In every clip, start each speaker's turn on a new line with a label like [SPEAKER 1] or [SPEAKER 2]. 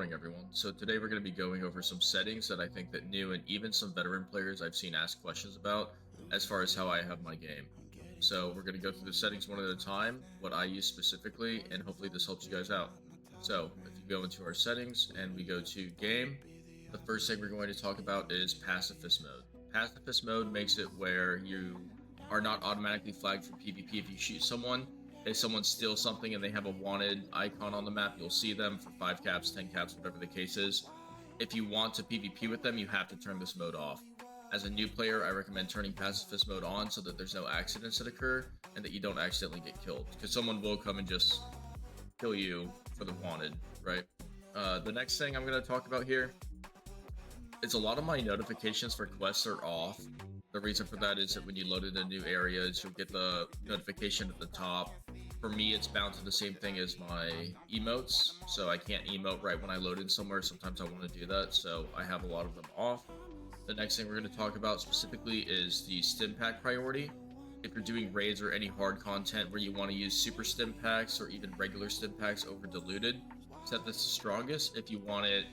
[SPEAKER 1] morning, everyone. So today we're going to be going over some settings that I think that new and even some veteran players I've seen ask questions about as far as how I have my game. So we're going to go through the settings one at a time, what I use specifically, and hopefully this helps you guys out. So if you go into our settings and we go to game, the first thing we're going to talk about is Pacifist Mode. Pacifist Mode makes it where you are not automatically flagged for PvP if you shoot someone. If someone steals something and they have a wanted icon on the map, you'll see them for 5 caps, 10 caps, whatever the case is. If you want to PvP with them, you have to turn this mode off. As a new player, I recommend turning Pacifist Mode on so that there's no accidents that occur and that you don't accidentally get killed. Because someone will come and just kill you for the wanted, right? The next thing I'm going to talk about here is a lot of my notifications for quests are off. The reason for that is that when you load into new areas, you'll get the notification at the top. For me, it's bound to the same thing as my emotes, so I can't emote right when I load in somewhere. Sometimes I want to do that, so I have a lot of them off. The next thing we're going to talk about specifically is the stim pack priority. If you're doing raids or any hard content where you want to use super stim packs or even regular stim packs over diluted, set this to strongest. If you want it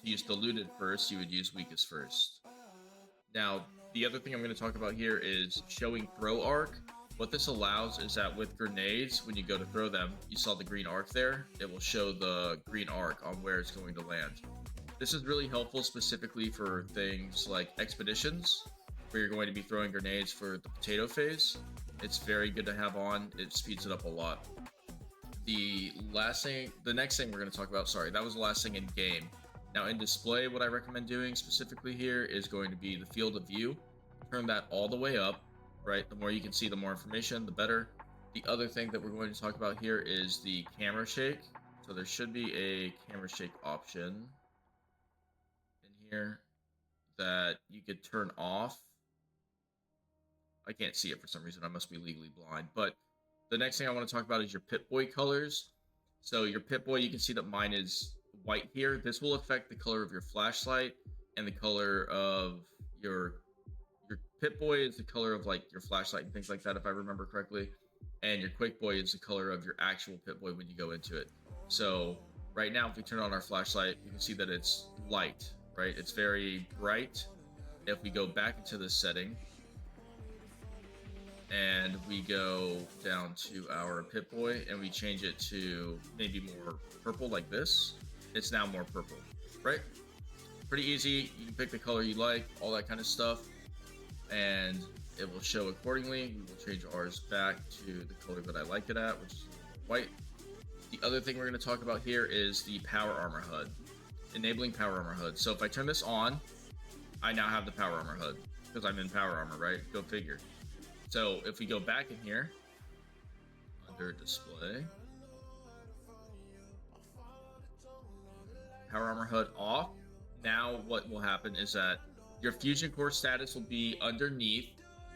[SPEAKER 1] to use diluted first, you would use weakest first. Now, the other thing I'm going to talk about here is showing throw arc. What this allows is that with grenades, when you go to throw them, you saw the green arc there, it will show the green arc on where it's going to land. This is really helpful specifically for things like expeditions, where you're going to be throwing grenades for the potato phase. It's very good to have on, it speeds it up a lot. The next thing we're going to talk about, that was the last thing in game. Now in display, what I recommend doing specifically here is going to be the field of view. Turn that all the way up, right? The more you can see, the more information, the better. The other thing that we're going to talk about here is the camera shake. So there should be a camera shake option in here that you could turn off. I can't see it for some reason. I must be legally blind. But the next thing I want to talk about is your Pip-Boy colors. So your Pip-Boy, you can see that mine is white here. This will affect the color of your flashlight, and the color of your Pip-Boy is the color of like your flashlight and things like that, if I remember correctly. And your Quick-Boy is the color of your actual Pip-Boy when you go into it. So right now, if we turn on our flashlight, you can see that it's light, right? It's very bright. If we go back into this setting and we go down to our Pip-Boy and we change it to maybe more purple like this, it's now more purple, right? Pretty easy. You can pick the color you like, all that kind of stuff, and it will show accordingly. We will change ours back to the color that I like it at, which is white. The other thing we're going to talk about here is the power armor HUD. Enabling power armor HUD. So if I turn this on, I now have the power armor HUD because I'm in power armor, right? Go figure. So if we go back in here, under display, power armor HUD off. Now what will happen is that your fusion core status will be underneath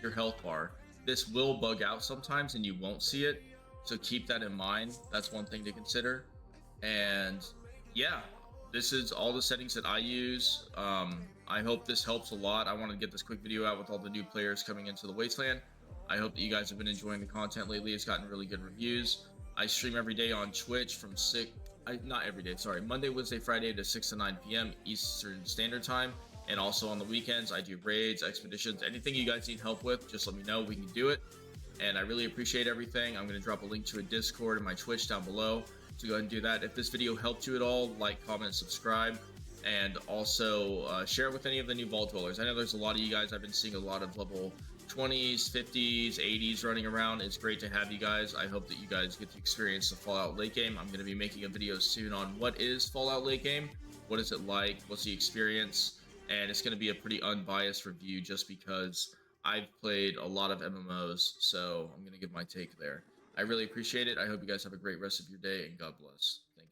[SPEAKER 1] your health bar. This will bug out sometimes and you won't see it, so keep that in mind. That's one thing to consider. And yeah, this is all the settings that I use. I hope this helps a lot. I wanted to get this quick video out with all the new players coming into the Wasteland. I hope that you guys have been enjoying the content lately. It's gotten really good reviews. I stream every day on Twitch from not every day, sorry, Monday, Wednesday, Friday to 6 to 9 p.m. Eastern Standard Time. And also on the weekends, I do raids, expeditions, anything you guys need help with, just let me know, we can do it. And I really appreciate everything. I'm going to drop a link to a Discord and my Twitch down below, so go ahead and do that. If this video helped you at all, like, comment, subscribe, and also share it with any of the new Vault Dwellers. I know there's a lot of you guys, I've been seeing a lot of level 20s, 50s, 80s running around. It's great to have you guys. I hope that you guys get to experience the Fallout late game. I'm going to be making a video soon on what is Fallout late game, what is it like, what's the experience, and it's going to be a pretty unbiased review just because I've played a lot of MMOs, so I'm going to give my take there. I really appreciate it. I hope you guys have a great rest of your day, and God bless. Thank you.